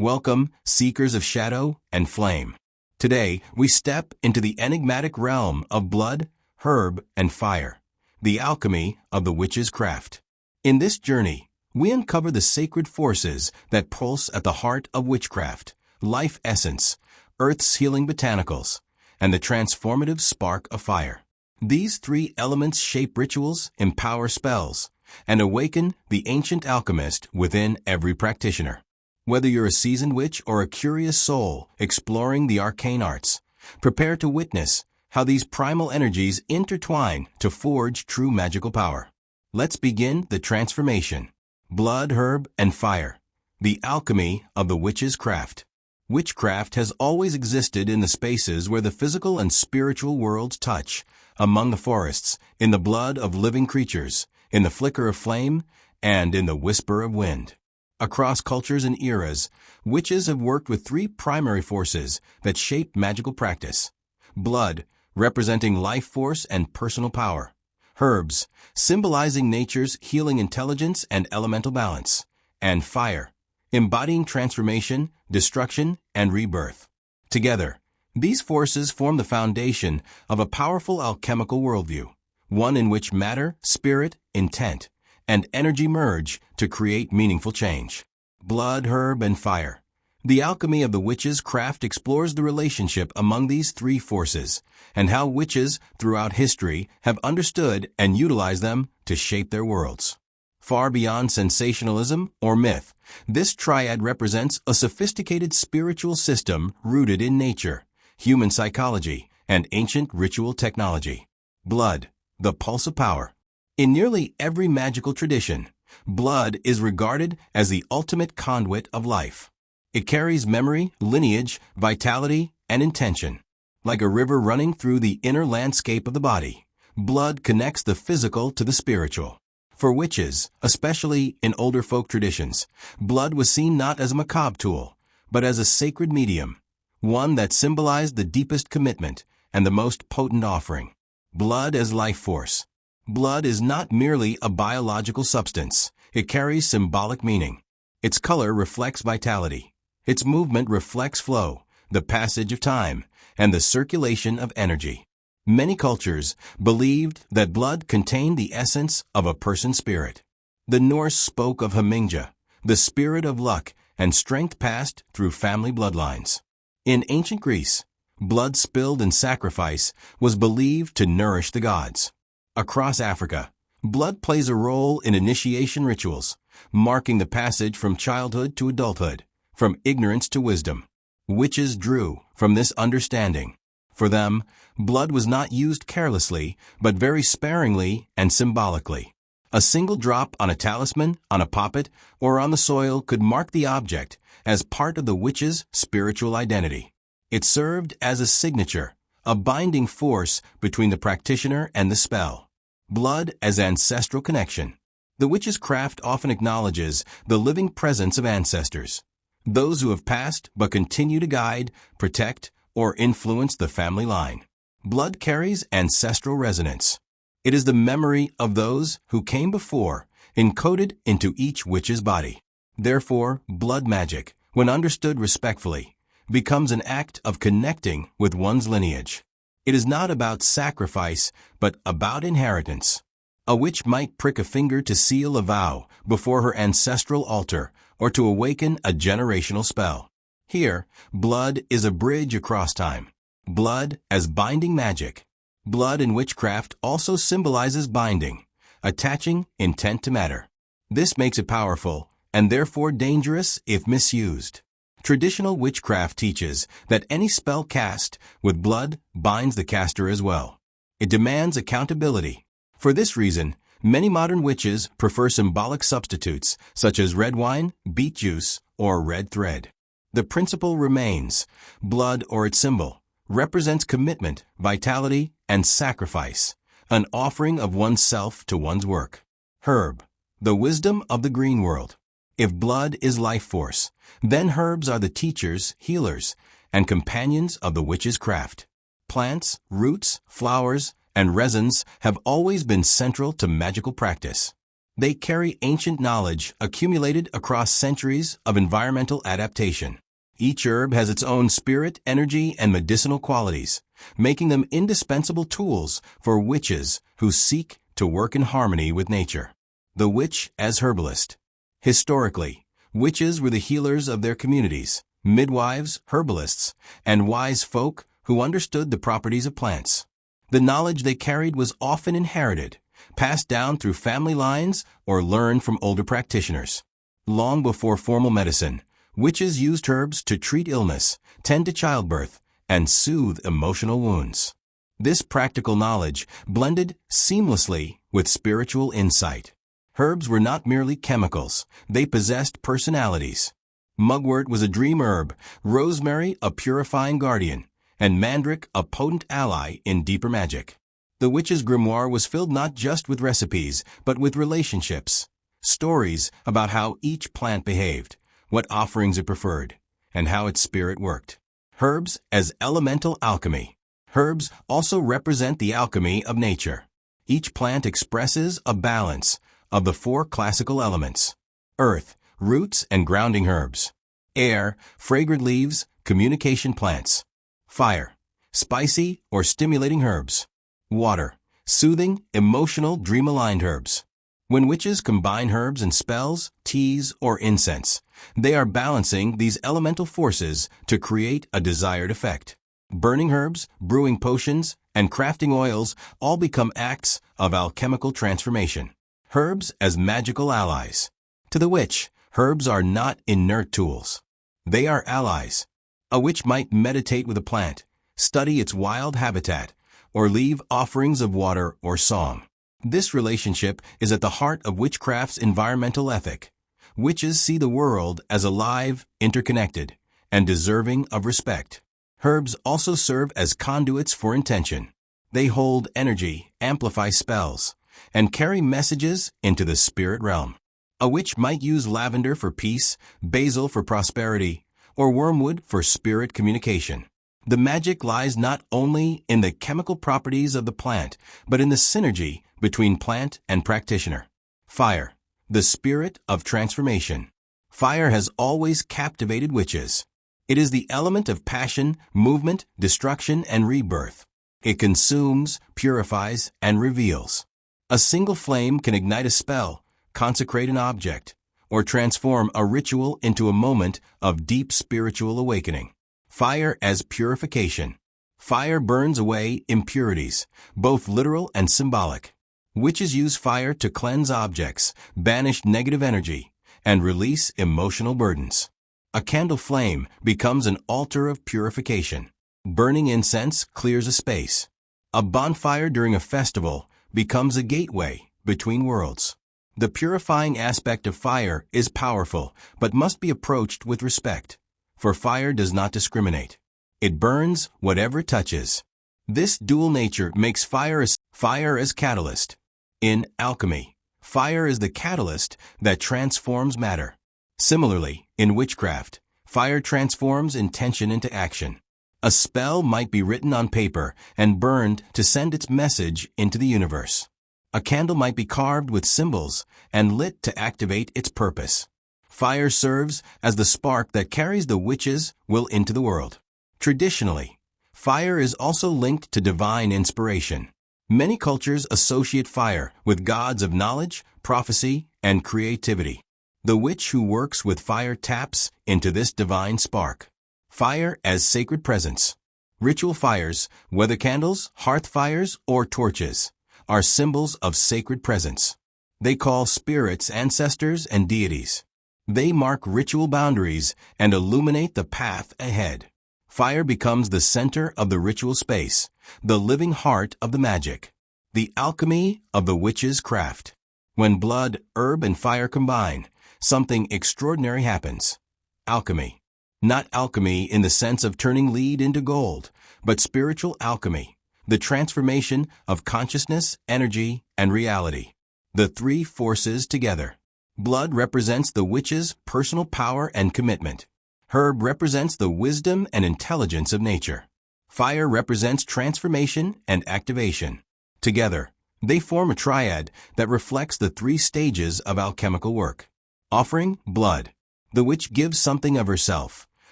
Welcome, seekers of shadow and flame. Today, we step into the enigmatic realm of blood, herb, and fire, the alchemy of the witch's craft. In this journey, we uncover the sacred forces that pulse at the heart of witchcraft, life essence, Earth's healing botanicals, and the transformative spark of fire. These three elements shape rituals, empower spells, and awaken the ancient alchemist within every practitioner. Whether you're a seasoned witch or a curious soul exploring the arcane arts, prepare to witness how these primal energies intertwine to forge true magical power. Let's begin the transformation. Blood, herb, and fire. The alchemy of the witch's craft. Witchcraft has always existed in the spaces where the physical and spiritual worlds touch, among the forests, in the blood of living creatures, in the flicker of flame, and in the whisper of wind. Across cultures and eras, witches have worked with three primary forces that shape magical practice. Blood, representing life force and personal power. Herbs, symbolizing nature's healing intelligence and elemental balance. And fire, embodying transformation, destruction, and rebirth. Together, these forces form the foundation of a powerful alchemical worldview, one in which matter, spirit, intent, and energy merge to create meaningful change. Blood, herb, and fire. The alchemy of the witch's craft explores the relationship among these three forces and how witches throughout history have understood and utilized them to shape their worlds. Far beyond sensationalism or myth, this triad represents a sophisticated spiritual system rooted in nature, human psychology, and ancient ritual technology. Blood, the pulse of power. In nearly every magical tradition, blood is regarded as the ultimate conduit of life. It carries memory, lineage, vitality, and intention. Like a river running through the inner landscape of the body, blood connects the physical to the spiritual. For witches, especially in older folk traditions, blood was seen not as a macabre tool, but as a sacred medium, one that symbolized the deepest commitment and the most potent offering. Blood as life force. Blood is not merely a biological substance. It carries symbolic meaning. Its color reflects vitality. Its movement reflects flow, the passage of time, and the circulation of energy. Many cultures believed that blood contained the essence of a person's spirit. The Norse spoke of Hamingja, the spirit of luck and strength passed through family bloodlines. In ancient Greece, blood spilled in sacrifice was believed to nourish the gods. Across Africa, blood plays a role in initiation rituals, marking the passage from childhood to adulthood, from ignorance to wisdom. Witches drew from this understanding. For them, blood was not used carelessly, but very sparingly and symbolically. A single drop on a talisman, on a poppet, or on the soil could mark the object as part of the witch's spiritual identity. It served as a signature, a binding force between the practitioner and the spell. Blood as ancestral connection. The witch's craft often acknowledges the living presence of ancestors, those who have passed but continue to guide, protect, or influence the family line. Blood carries ancestral resonance. It is the memory of those who came before, encoded into each witch's body. Therefore, blood magic, when understood respectfully, becomes an act of connecting with one's lineage. It is not about sacrifice, but about inheritance. A witch might prick a finger to seal a vow before her ancestral altar or to awaken a generational spell. Here, blood is a bridge across time. Blood as binding magic. Blood in witchcraft also symbolizes binding, attaching intent to matter. This makes it powerful and therefore dangerous if misused. Traditional witchcraft teaches that any spell cast with blood binds the caster as well. It demands accountability. For this reason, many modern witches prefer symbolic substitutes such as red wine, beet juice, or red thread. The principle remains: blood or its symbol represents commitment, vitality, and sacrifice, an offering of oneself to one's work. Herb, the wisdom of the green world. If blood is life force, then herbs are the teachers, healers, and companions of the witch's craft. Plants, roots, flowers, and resins have always been central to magical practice. They carry ancient knowledge accumulated across centuries of environmental adaptation. Each herb has its own spirit, energy, and medicinal qualities, making them indispensable tools for witches who seek to work in harmony with nature. The witch as herbalist. Historically, witches were the healers of their communities, midwives, herbalists, and wise folk who understood the properties of plants. The knowledge they carried was often inherited, passed down through family lines, or learned from older practitioners. Long before formal medicine, witches used herbs to treat illness, tend to childbirth, and soothe emotional wounds. This practical knowledge blended seamlessly with spiritual insight. Herbs were not merely chemicals, they possessed personalities. Mugwort was a dream herb, rosemary a purifying guardian, and mandrake a potent ally in deeper magic. The witch's grimoire was filled not just with recipes, but with relationships, stories about how each plant behaved, what offerings it preferred, and how its spirit worked. Herbs as elemental alchemy. Herbs also represent the alchemy of nature. Each plant expresses a balance of the four classical elements: earth, roots and grounding herbs; air, fragrant leaves, communication plants; fire, spicy or stimulating herbs; water, soothing, emotional, dream-aligned herbs. When witches combine herbs in spells, teas, or incense, they are balancing these elemental forces to create a desired effect. Burning herbs, brewing potions, and crafting oils all become acts of alchemical transformation. Herbs as magical allies. To the witch, herbs are not inert tools. They are allies. A witch might meditate with a plant, study its wild habitat, or leave offerings of water or song. This relationship is at the heart of witchcraft's environmental ethic. Witches see the world as alive, interconnected, and deserving of respect. Herbs also serve as conduits for intention. They hold energy, amplify spells, and carry messages into the spirit realm. A witch might use lavender for peace, basil for prosperity, or wormwood for spirit communication. The magic lies not only in the chemical properties of the plant, but in the synergy between plant and practitioner. Fire, the spirit of transformation. Fire has always captivated witches. It is the element of passion, movement, destruction, and rebirth. It consumes, purifies, and reveals. A single flame can ignite a spell, consecrate an object, or transform a ritual into a moment of deep spiritual awakening. Fire as purification. Fire burns away impurities, both literal and symbolic. Witches use fire to cleanse objects, banish negative energy, and release emotional burdens. A candle flame becomes an altar of purification. Burning incense clears a space. A bonfire during a festival becomes a gateway between worlds. The purifying aspect of fire is powerful, but must be approached with respect, for fire does not discriminate. It burns whatever it touches. This dual nature makes fire as catalyst. In alchemy, fire is the catalyst that transforms matter. Similarly, in witchcraft, fire transforms intention into action. A spell might be written on paper and burned to send its message into the universe. A candle might be carved with symbols and lit to activate its purpose. Fire serves as the spark that carries the witch's will into the world. Traditionally, fire is also linked to divine inspiration. Many cultures associate fire with gods of knowledge, prophecy, and creativity. The witch who works with fire taps into this divine spark. Fire as sacred presence. Ritual fires, whether candles, hearth fires, or torches, are symbols of sacred presence. They call spirits ancestors and deities. They mark ritual boundaries and illuminate the path ahead. Fire becomes the center of the ritual space, the living heart of the magic. The alchemy of the witch's craft. When blood, herb, and fire combine, something extraordinary happens. Alchemy. Not alchemy in the sense of turning lead into gold, but spiritual alchemy, the transformation of consciousness, energy, and reality. The three forces together. Blood represents the witch's personal power and commitment. Herb represents the wisdom and intelligence of nature. Fire represents transformation and activation. Together, They form a triad that reflects the three stages of alchemical work. Offering, blood. The witch gives something of herself,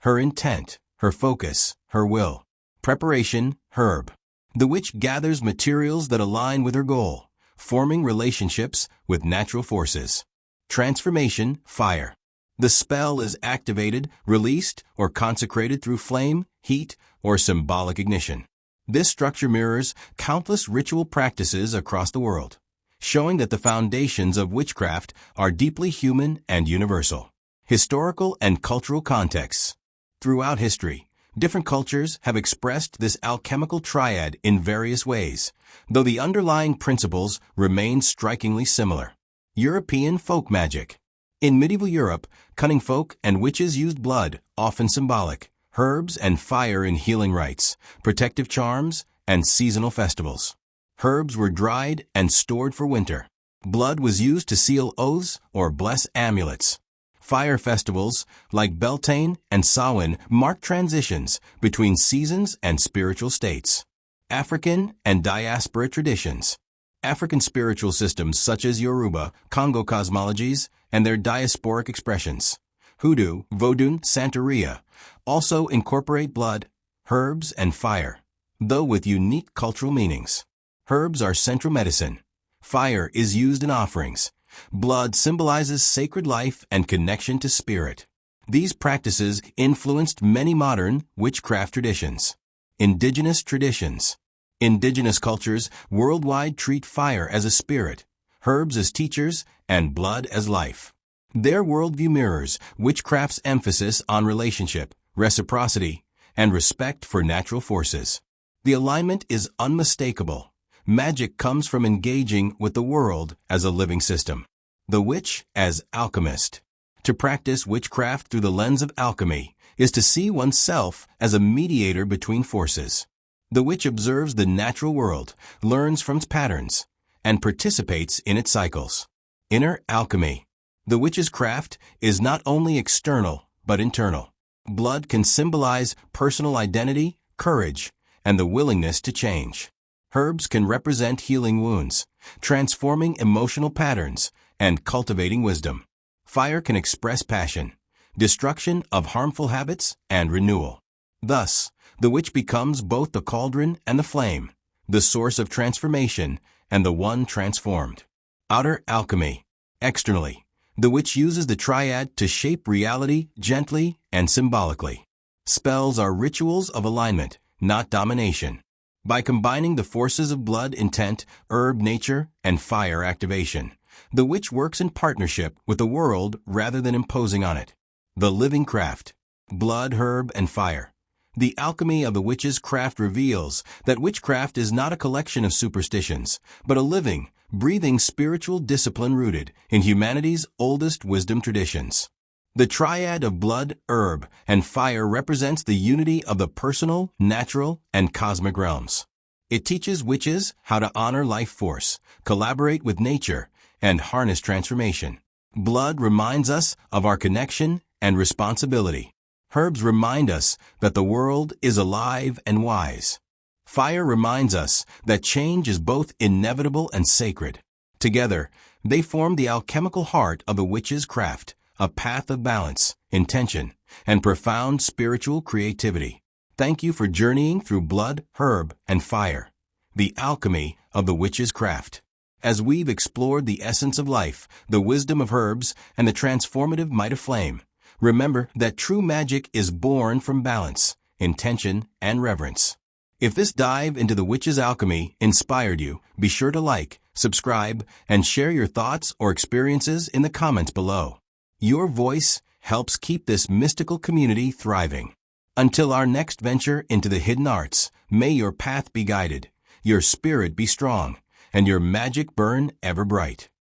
her intent, her focus, her will. Preparation, herb. The witch gathers materials that align with her goal, forming relationships with natural forces. Transformation, fire. The spell is activated, released, or consecrated through flame, heat, or symbolic ignition. This structure mirrors countless ritual practices across the world, showing that the foundations of witchcraft are deeply human and universal. Historical and cultural contexts. Throughout history, different cultures have expressed this alchemical triad in various ways, though the underlying principles remain strikingly similar. European folk magic. In medieval Europe, cunning folk and witches used blood, often symbolic, herbs and fire in healing rites, protective charms, and seasonal festivals. Herbs were dried and stored for winter. Blood was used to seal oaths or bless amulets. Fire festivals, like Beltane and Samhain, mark transitions between seasons and spiritual states. African and diaspora traditions. African spiritual systems such as Yoruba, Congo cosmologies, and their diasporic expressions, Hoodoo, Vodun, Santeria, also incorporate blood, herbs, and fire, though with unique cultural meanings. Herbs are central medicine. Fire is used in offerings. Blood symbolizes sacred life and connection to spirit. These practices influenced many modern witchcraft traditions. Indigenous traditions. Indigenous cultures worldwide treat fire as a spirit, herbs as teachers, and blood as life. Their worldview mirrors witchcraft's emphasis on relationship, reciprocity, and respect for natural forces. The alignment is unmistakable. Magic comes from engaging with the world as a living system. The witch as alchemist. To practice witchcraft through the lens of alchemy is to see oneself as a mediator between forces. The witch observes the natural world, learns from its patterns, and participates in its cycles. Inner alchemy. The witch's craft is not only external, but internal. Blood can symbolize personal identity, courage, and the willingness to change. Herbs can represent healing wounds, transforming emotional patterns, and cultivating wisdom. Fire can express passion, destruction of harmful habits, and renewal. Thus, the witch becomes both the cauldron and the flame, the source of transformation and the one transformed. Outer alchemy. Externally, the witch uses the triad to shape reality gently and symbolically. Spells are rituals of alignment, not domination. By combining the forces of blood intent, herb nature, and fire activation, the witch works in partnership with the world rather than imposing on it. The living craft. Blood, herb, and fire. The alchemy of the witch's craft reveals that witchcraft is not a collection of superstitions, but a living, breathing spiritual discipline rooted in humanity's oldest wisdom traditions. The triad of blood, herb, and fire represents the unity of the personal, natural, and cosmic realms. It teaches witches how to honor life force, collaborate with nature, and harness transformation. Blood reminds us of our connection and responsibility. Herbs remind us that the world is alive and wise. Fire reminds us that change is both inevitable and sacred. Together, they form the alchemical heart of the witch's craft, a path of balance, intention, and profound spiritual creativity. Thank you for journeying through blood, herb, and fire, the alchemy of the witch's craft. As we've explored the essence of life, the wisdom of herbs, and the transformative might of flame, remember that true magic is born from balance, intention, and reverence. If this dive into the witch's alchemy inspired you, be sure to like, subscribe, and share your thoughts or experiences in the comments below. Your voice helps keep this mystical community thriving. Until our next venture into the hidden arts, may your path be guided, your spirit be strong, and your magic burn ever bright.